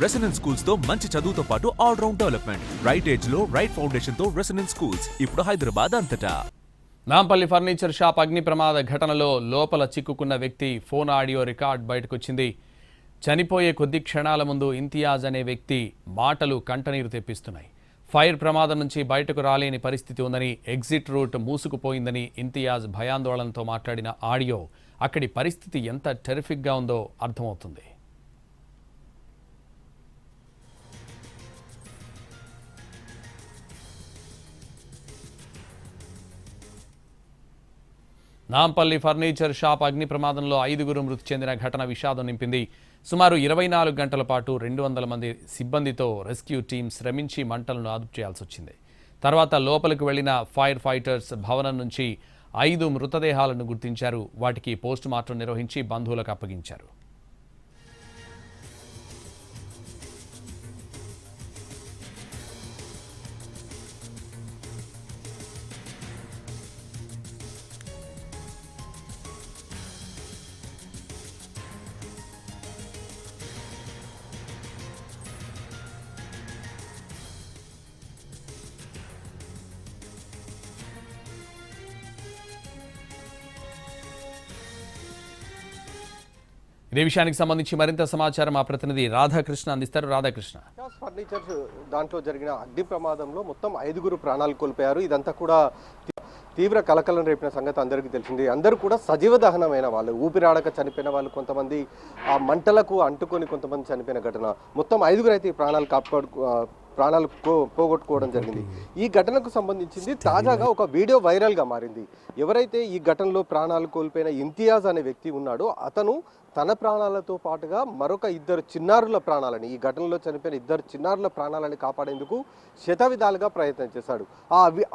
Residence schools తో మంచి చదువుతో పాటు all round development. Right age లో రైట్ ఫౌండేషన్ తో రెసిడెన్స్ స్కూల్స్ ఇప్పుడు హైదరాబాద్ అంతటా. నాంపల్లి ఫర్నిచర్ షాప్ అగ్ని ప్రమాద ఘటనలో లోపల చిక్కుకున్న వ్యక్తి ఫోన్ ఆడియో రికార్డ్ బయటకొచ్చింది. చనిపోయే కొద్ది క్షణాల ముందు ఇంతియాజ్ అనే వ్యక్తి మాటలు కంటనీరు తెప్పిస్తున్నాయి. ఫైర్ ప్రమాదం నుంచి బయటకు రాలేని పరిస్థితి ఉందని, ఎగ్జిట్ రూట్ మూసుకుపోయిందని ఇంతియాజ్ భయాందోళనతో మాట్లాడిన ఆడియో అక్కడి పరిస్థితి ఎంత టెరిఫిక్గా ఉందో అర్థమవుతుంది. నాంపల్లి ఫర్నిచర్ షాప్ అగ్ని ప్రమాదంలో 5గురు మృతి చెందిన ఘటన విషాదం నింపింది. సుమారు 24 గంటల పాటు 200 మంది సిబ్బందితో రెస్క్యూ టీం శ్రమించి మంటలను అదుపు చేయాల్సి వచ్చింది. తర్వాత లోపలికి వెళ్లిన ఫైర్ ఫైటర్స్ భవనం నుంచి 5 మృతదేహాలను గుర్తించారు. వాటికి పోస్ట్ మార్టం నిర్వహించి బంధువులకు అప్పగించారు. ఇదే విషయానికి సంబంధించి మరింత సమాచారం మా ప్రతినిధి రాధాకృష్ణ అందిస్తారు. రాధాకృష్ణ, ఫర్నిచర్ దాంట్లో జరిగిన అగ్ని ప్రమాదంలో మొత్తం 5గురు ప్రాణాలు కోల్పోయారు. ఇదంతా కూడా తీవ్ర కలకలం రేపిన సంగతి అందరికీ తెలిసింది. అందరూ కూడా సజీవ దహనమైన వాళ్ళు, ఊపిరాడక చనిపోయిన వాళ్ళు, కొంతమంది ఆ మంటలకు అంటుకొని కొంతమంది చనిపోయిన ఘటన. మొత్తం 5గురు అయితే ప్రాణాలు పోగొట్టుకోవడం జరిగింది. ఈ ఘటనకు సంబంధించింది తాజాగా ఒక వీడియో వైరల్గా మారింది. ఎవరైతే ఈ ఘటనలో ప్రాణాలు కోల్పోయిన ఇంతియాజ్ అనే వ్యక్తి ఉన్నాడో అతను తన ప్రాణాలతో పాటుగా మరొక 2 చిన్నారుల ప్రాణాలని, ఈ ఘటనలో చనిపోయిన 2 చిన్నారుల ప్రాణాలని కాపాడేందుకు శతవిధాలుగా ప్రయత్నం చేశాడు.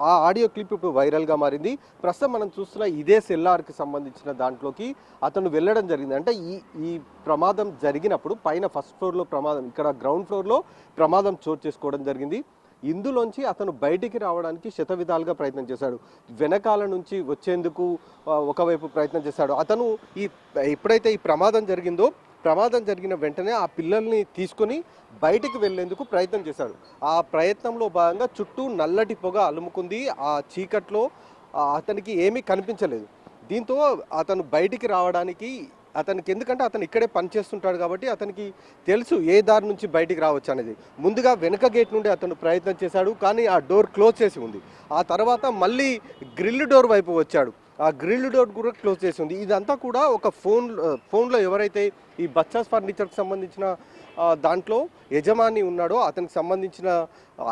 ఆ ఆడియో క్లిప్ ఇప్పుడు వైరల్గా మారింది. ప్రస్తుతం మనం చూస్తున్న ఇదే సెల్లార్కి సంబంధించిన దాంట్లోకి అతను వెళ్ళడం జరిగింది. అంటే ఈ ప్రమాదం జరిగినప్పుడు పైన ఫస్ట్ ఫ్లోర్లో ప్రమాదం, ఇక్కడ గ్రౌండ్ ఫ్లోర్లో ప్రమాదం చోటు చేసుకోవడం జరిగింది. ఇందులోంచి అతను బయటికి రావడానికి శతవిధాలుగా ప్రయత్నం చేశాడు. వెనకాల నుంచి వచ్చేందుకు ఒకవైపు ప్రయత్నం చేశాడు. అతను ఎప్పుడైతే ఈ ప్రమాదం జరిగిందో, ప్రమాదం జరిగిన వెంటనే ఆ పిల్లల్ని తీసుకొని బయటికి వెళ్లేందుకు ప్రయత్నం చేశాడు. ఆ ప్రయత్నంలో భాగంగా చుట్టూ నల్లటి పొగ అలుముకుంది. ఆ చీకట్లో అతనికి ఏమీ కనిపించలేదు. దీంతో అతను బయటికి రావడానికి ఎందుకంటే అతను ఇక్కడే పనిచేస్తుంటాడు కాబట్టి అతనికి తెలుసు ఏ దారి నుంచి బయటికి రావచ్చు అనేది. ముందుగా వెనుక గేట్ నుండి అతను ప్రయత్నం చేశాడు, కానీ ఆ డోర్ క్లోజ్ చేసి ఉంది. ఆ తర్వాత మళ్ళీ గ్రిల్ డోర్ వైపు వచ్చాడు, ఆ గ్రిల్ డోర్ కూడా క్లోజ్ చేసి ఉంది. ఇదంతా కూడా ఒక ఫోన్లో ఎవరైతే ఈ బచ్చాస్ ఫర్నిచర్కి సంబంధించిన దాంట్లో యజమాని ఉన్నాడో అతనికి సంబంధించిన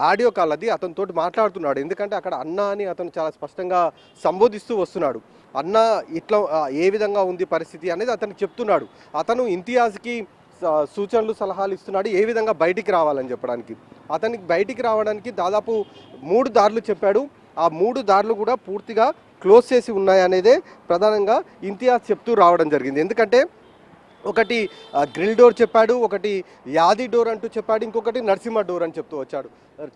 ఆడియో కాల్ అది. అతనితోటి మాట్లాడుతున్నాడు, ఎందుకంటే అక్కడ అన్న అని అతను చాలా స్పష్టంగా సంబోధిస్తూ వస్తున్నాడు. అన్న ఇట్లా ఏ విధంగా ఉంది పరిస్థితి అనేది అతనికి చెప్తున్నాడు. అతను ఇంతియాజ్కి సూచనలు సలహాలు ఇస్తున్నాడు ఏ విధంగా బయటికి రావాలని చెప్పడానికి. అతనికి బయటికి రావడానికి దాదాపు 3 దారులు చెప్పాడు. ఆ 3 దారులు కూడా పూర్తిగా క్లోజ్ చేసి ఉన్నాయనేదే ప్రధానంగా ఇంతియాజ్ చెప్తూ రావడం జరిగింది. ఎందుకంటే ఒకటి గ్రిల్ డోర్ చెప్పాడు, ఒకటి యాది డోర్ అంటూ చెప్పాడు, ఇంకొకటి నరసింహ డోర్ అని చెప్తూ వచ్చాడు.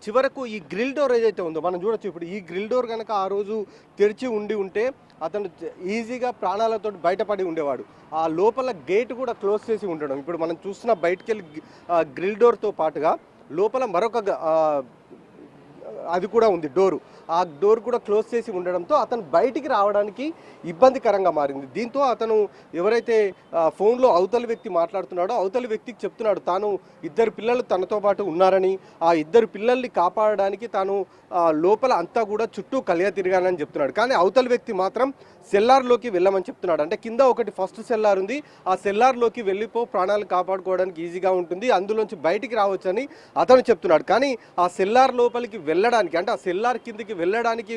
చివరకు ఈ గ్రిల్ డోర్ ఏదైతే ఉందో మనం చూడొచ్చు. ఇప్పుడు ఈ గ్రిల్ డోర్ కనుక ఆ రోజు తెరిచి ఉంటే అతను ఈజీగా ప్రాణాలతో బయటపడి ఉండేవాడు. ఆ లోపల గేట్ కూడా క్లోజ్ చేసి ఉండడం. ఇప్పుడు మనం చూస్తున్న బయటికి వెళ్ళి గ్రిల్ డోర్తో పాటుగా లోపల మరొక అది కూడా ఉంది డోరు. ఆ డోర్ కూడా క్లోజ్ చేసి ఉండడంతో అతను బయటికి రావడానికి ఇబ్బందికరంగా మారింది. దీంతో అతను ఎవరైతే ఫోన్లో అవతల వ్యక్తి మాట్లాడుతున్నాడో అవతల వ్యక్తికి చెప్తున్నాడు తాను 2 పిల్లలు తనతో పాటు ఉన్నారని, ఆ 2 పిల్లల్ని కాపాడడానికి తాను లోపల అంతా కూడా చుట్టూ కలియ తిరిగానని చెప్తున్నాడు. కానీ అవతల వ్యక్తి మాత్రం సెల్లార్లోకి వెళ్ళమని చెప్తున్నాడు. అంటే కింద ఒకటి ఫస్ట్ సెల్లార్ ఉంది, ఆ సెల్లార్లోకి వెళ్ళిపో, ప్రాణాలు కాపాడుకోవడానికి ఈజీగా ఉంటుంది, అందులోంచి బయటికి రావచ్చని అతను చెప్తున్నాడు. కానీ ఆ సెల్లార్ లోపలికి వెళ్ళడానికి, అంటే ఆ సెల్లార్ కిందికి వెళ్ళడానికి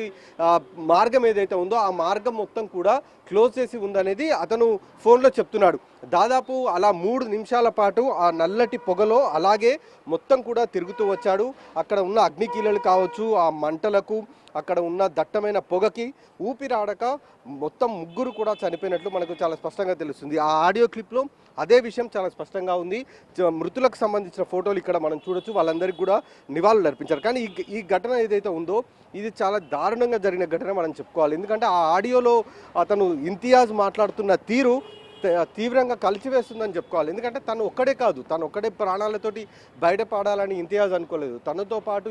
మార్గం ఏదైతే ఉందో ఆ మార్గం మొత్తం కూడా క్లోజ్ చేసి ఉందనేది అతను ఫోన్లో చెప్తున్నాడు. దాదాపు అలా 3 నిమిషాల పాటు ఆ నల్లటి పొగలో అలాగే మొత్తం కూడా తిరుగుతూ వచ్చాడు. అక్కడ ఉన్న అగ్నికీలలు కావచ్చు, ఆ మంటలకు, అక్కడ ఉన్న దట్టమైన పొగకి ఊపిరాడక మొత్తం 3 కూడా చనిపోయినట్లు మనకు చాలా స్పష్టంగా తెలుస్తుంది. ఆ ఆడియో క్లిప్లో అదే విషయం చాలా స్పష్టంగా ఉంది. మృతులకు సంబంధించిన ఫోటోలు ఇక్కడ మనం చూడొచ్చు. వాళ్ళందరికీ కూడా నివాళులు అర్పించారు. కానీ ఈ ఘటన ఏదైతే ఉందో ఇది చాలా దారుణంగా జరిగిన ఘటన మనం చెప్పుకోవాలి. ఎందుకంటే ఆ ఆడియోలో అతను ఇంతియాజ్ మాట్లాడుతున్న తీరు తీవ్రంగా కలిచివేస్తుందని చెప్పుకోవాలి. ఎందుకంటే తను ఒక్కడే కాదు, తను ఒక్కడే ప్రాణాలతోటి బయటపడాలని ఇంతియాజ్ అనుకోలేదు. తనతో పాటు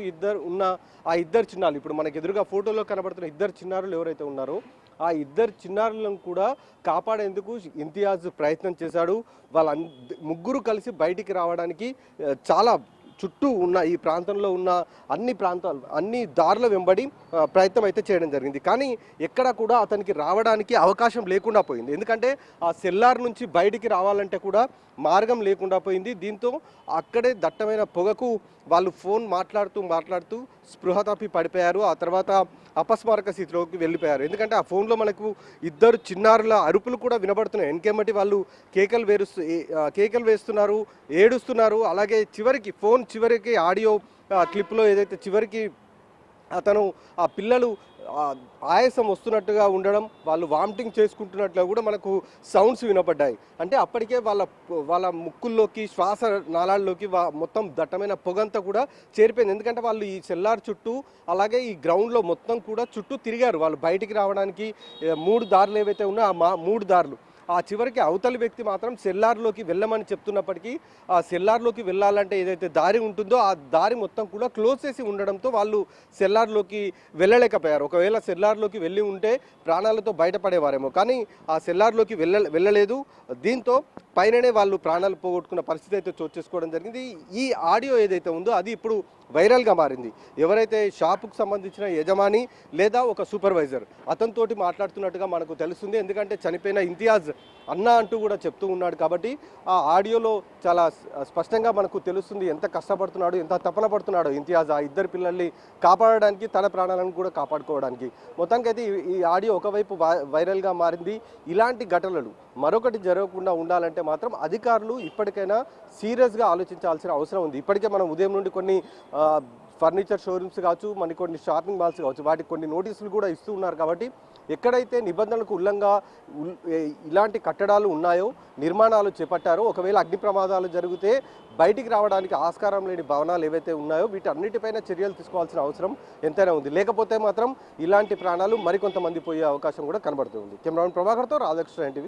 ఆ ఇద్దరు చిన్నారులు, ఇప్పుడు మనకు ఎదురుగా ఫోటోలో కనబడుతున్న ఇద్దరు చిన్నారులు ఎవరైతే ఉన్నారో ఆ ఇద్దరు చిన్నారులను కూడా కాపాడేందుకు ఇంతియాజ్ ప్రయత్నం చేశాడు. ముగ్గురు కలిసి బయటికి రావడానికి చాలా చుట్టూ ఉన్న ఈ ప్రాంతంలో ఉన్న అన్ని దారుల వెంబడి ప్రయత్నం అయితే చేయడం జరిగింది. కానీ ఎక్కడ కూడా అతనికి రావడానికి అవకాశం లేకుండా పోయింది. ఎందుకంటే ఆ సెల్లార్ నుంచి బయటికి రావాలంటే కూడా మార్గం లేకుండా పోయింది. దీంతో అక్కడే దట్టమైన పొగకు వాళ్ళు ఫోన్ మాట్లాడుతూ స్పృహ తప్పి పడిపోయారు. ఆ తర్వాత అపస్మారక స్థితిలోకి వెళ్ళిపోయారు. ఎందుకంటే ఆ ఫోన్లో మనకు ఇద్దరు చిన్నారుల అరుపులు కూడా వినబడుతున్నాయి. వెనకేమటి వాళ్ళు కేకలు వేస్తున్నారు, ఏడుస్తున్నారు. అలాగే చివరికి ఆడియో క్లిప్లో ఏదైతే చివరికి ఆ పిల్లలు ఆయాసం వస్తున్నట్టుగా ఉండడం, వాళ్ళు వామిటింగ్ చేసుకుంటున్నట్లు కూడా మనకు సౌండ్స్ వినపడ్డాయి. అంటే అప్పటికే వాళ్ళ ముక్కుల్లోకి, శ్వాస నాళాల్లోకి మొత్తం దట్టమైన పొగంతా కూడా చేరిపోయింది. ఎందుకంటే వాళ్ళు ఈ సెల్లార్ చుట్టూ అలాగే ఈ గ్రౌండ్లో మొత్తం కూడా చుట్టూ తిరిగారు. వాళ్ళు బయటికి రావడానికి 3 దారులు ఏవైతే ఉన్నాయో ఆ 3 దారులు, ఆ చివరికి అవతలి వ్యక్తి మాత్రం సెల్లార్లోకి వెళ్ళమని చెప్తున్నప్పటికీ ఆ సెల్లార్లోకి వెళ్ళాలంటే ఏదైతే దారి ఉంటుందో ఆ దారి మొత్తం కూడా క్లోజ్ చేసి ఉండడంతో వాళ్ళు సెల్లార్లోకి వెళ్ళలేకపోయారు. ఒకవేళ సెల్లార్లోకి వెళ్ళి ఉంటే ప్రాణాలతో బయటపడేవారేమో, కానీ ఆ సెల్లార్లోకి వెళ్ళలేదు. దీంతో పైననే వాళ్ళు ప్రాణాలు పోగొట్టుకున్న పరిస్థితి అయితే చోటు చేసుకోవడం జరిగింది. ఈ ఆడియో ఏదైతే ఉందో అది ఇప్పుడు వైరల్గా మారింది. ఎవరైతే షాపుకు సంబంధించిన యజమాని లేదా ఒక సూపర్వైజర్ అతనితోటి మాట్లాడుతున్నట్టుగా మనకు తెలుస్తుంది. ఎందుకంటే చనిపోయిన ఇంతియాజ్ అన్న అంటూ కూడా చెప్తూ ఉన్నాడు కాబట్టి ఆ ఆడియోలో చాలా స్పష్టంగా మనకు తెలుస్తుంది ఎంత కష్టపడుతున్నాడు, ఎంత తపన పడుతున్నాడో ఇంతియాజ్ ఆ ఇద్దరు పిల్లల్ని కాపాడడానికి, తన ప్రాణాలను కూడా కాపాడుకోవడానికి. మొత్తానికైతే ఈ ఆడియో ఒకవైపు వైరల్గా మారింది. ఇలాంటి ఘటనలు మరొకటి జరగకుండా ఉండాలంటే మాత్రం అధికారులు ఇప్పటికైనా సీరియస్గా ఆలోచించాల్సిన అవసరం ఉంది. ఇప్పటికే మనం ఉదయం నుండి కొన్ని ఫర్నిచర్ షోరూమ్స్ కావచ్చు, కొన్ని షాపింగ్ మాల్స్ కావచ్చు, వాటికి కొన్ని నోటీసులు కూడా ఇస్తూ ఉన్నారు. కాబట్టి ఎక్కడైతే నిబంధనలకు ఉల్లంఘంగా ఇలాంటి కట్టడాలు ఉన్నాయో, నిర్మాణాలు చేపట్టారో, ఒకవేళ అగ్ని ప్రమాదాలు జరిగితే బయటికి రావడానికి ఆస్కారం లేని భవనాలు ఏవైతే ఉన్నాయో వీటన్నిటిపైన చర్యలు తీసుకోవాల్సిన అవసరం ఎంతైనా ఉంది. లేకపోతే మాత్రం ఇలాంటి ప్రాణాలు మరికొంతమంది పోయే అవకాశం కూడా కనబడుతుంది. కెమెరామెన్ ప్రభాకర్తో రాధాకృష్ణ, NTV.